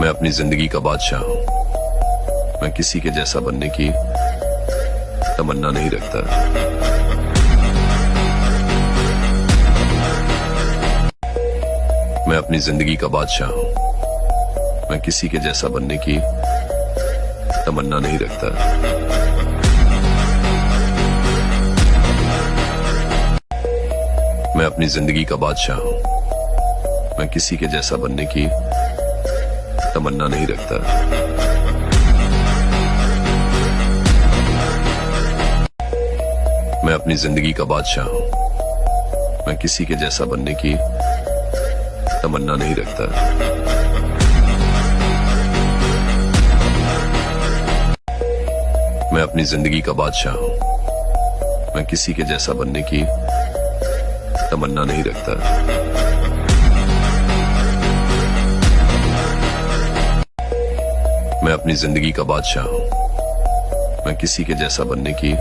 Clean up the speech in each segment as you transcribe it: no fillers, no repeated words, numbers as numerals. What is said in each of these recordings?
मैं अपनी जिंदगी का बादशाह हूँ। मैं किसी के जैसा बनने की तमन्ना नहीं रखता। मैं अपनी जिंदगी का बादशाह हूँ। मैं किसी के जैसा बनने की तमन्ना नहीं रखता। मैं अपनी जिंदगी का बादशाह हूँ। मैं किसी के जैसा बनने की तमन्ना नहीं रखता। मैं अपनी जिंदगी का बादशाह हूँ। मैं किसी के जैसा बनने की तमन्ना नहीं रखता। मैं अपनी जिंदगी का बादशाह हूँ। मैं किसी के जैसा बनने की तमन्ना नहीं रखता। मैं अपनी जिंदगी का बादशाह हूँ। मैं किसी के जैसा बनने की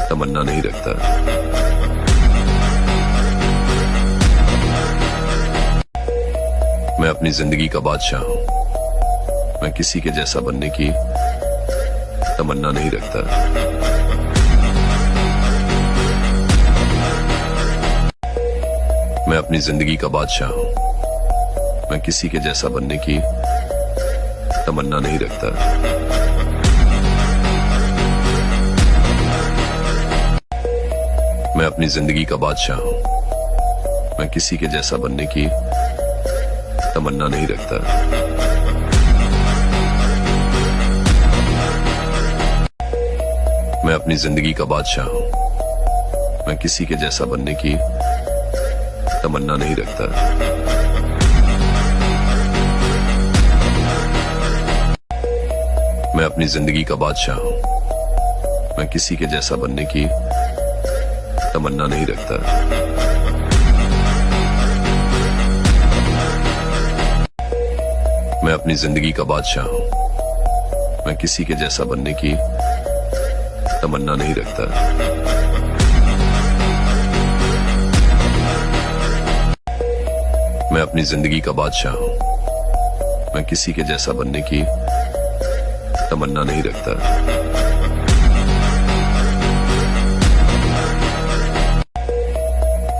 तमन्ना नहीं रखता। मैं अपनी जिंदगी का बादशाह हूँ। मैं किसी के जैसा बनने की तमन्ना नहीं रखता। मैं अपनी जिंदगी का बादशाह हूँ। मैं किसी के जैसा बनने की तमन्ना नहीं रखता। मैं अपनी जिंदगी का बादशाह हूँ। मैं किसी के जैसा बनने की तमन्ना नहीं रखता। मैं अपनी जिंदगी का बादशाह हूँ। मैं किसी के जैसा बनने की तमन्ना नहीं रखता। मैं अपनी जिंदगी का बादशाह हूँ। मैं किसी के जैसा बनने की तमन्ना नहीं रखता। मैं अपनी जिंदगी का बादशाह हूँ। मैं किसी के जैसा बनने की तमन्ना नहीं रखता। मैं अपनी जिंदगी का बादशाह हूँ। मैं किसी के जैसा बनने की तमन्ना नहीं रखता।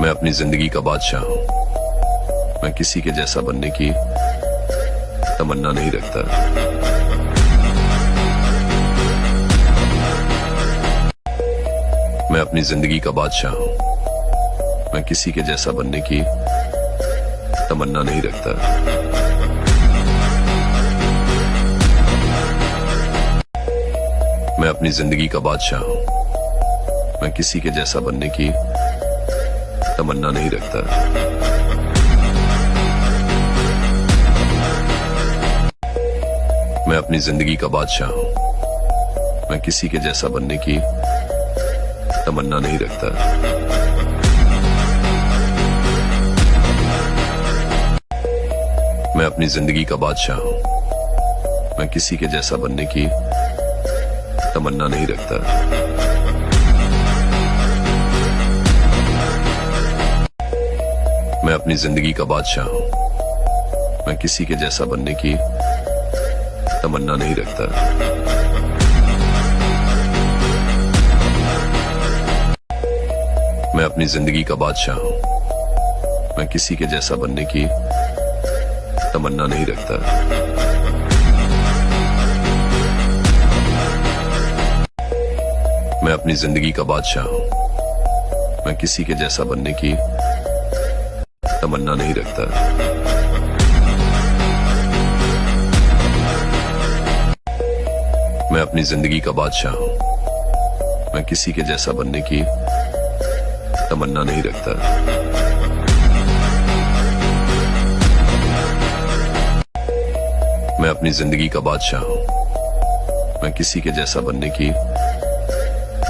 मैं अपनी जिंदगी का बादशाह हूँ। मैं किसी के जैसा बनने की तमन्ना नहीं रखता। मैं अपनी जिंदगी का बादशाह हूँ। मैं किसी के जैसा बनने की तमन्ना नहीं रखता। मैं अपनी जिंदगी का बादशाह हूँ। मैं किसी के जैसा बनने की तमन्ना नहीं रखता। मैं अपनी जिंदगी का बादशाह हूँ। मैं किसी के जैसा बनने की तमन्ना नहीं रखता। मैं अपनी जिंदगी का बादशाह हूँ। मैं किसी के जैसा बनने की तमन्ना नहीं रखता। मैं अपनी जिंदगी का बादशाह हूँ। मैं किसी के जैसा बनने की तमन्ना नहीं रखता। मैं अपनी जिंदगी का बादशाह हूँ। मैं किसी के जैसा बनने की तमन्ना नहीं रखता। मैं अपनी जिंदगी का बादशाह हूँ। मैं किसी के जैसा बनने की तमन्ना नहीं रखता। मैं अपनी जिंदगी का बादशाह हूँ। मैं किसी के जैसा बनने की तमन्ना नहीं रखता। मैं अपनी जिंदगी का बादशाह हूँ। मैं किसी के जैसा बनने की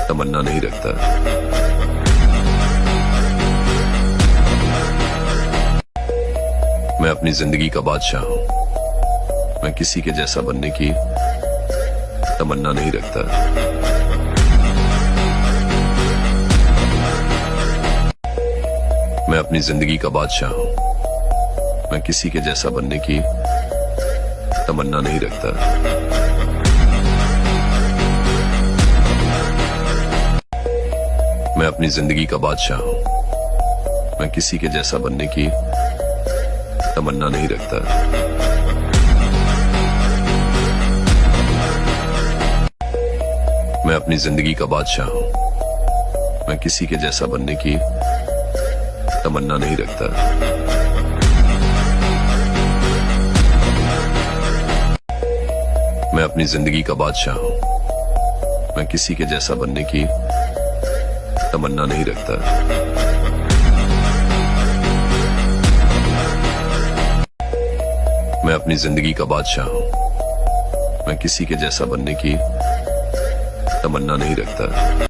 तमन्ना नहीं रखता। मैं अपनी जिंदगी का बादशाह हूँ। मैं किसी के जैसा बनने की तमन्ना नहीं रखता। मैं अपनी जिंदगी का बादशाह हूँ। मैं किसी के जैसा बनने की तमन्ना नहीं रखता। मैं अपनी जिंदगी का बादशाह हूं। मैं किसी के जैसा बनने की तमन्ना नहीं रखता। मैं अपनी जिंदगी का बादशाह हूं। मैं किसी के जैसा बनने की तमन्ना नहीं रखता। मैं अपनी जिंदगी का बादशाह हूं। मैं किसी के जैसा बनने की तमन्ना नहीं रखता। मैं अपनी जिंदगी का बादशाह हूं। मैं किसी के जैसा बनने की तमन्ना नहीं रखता।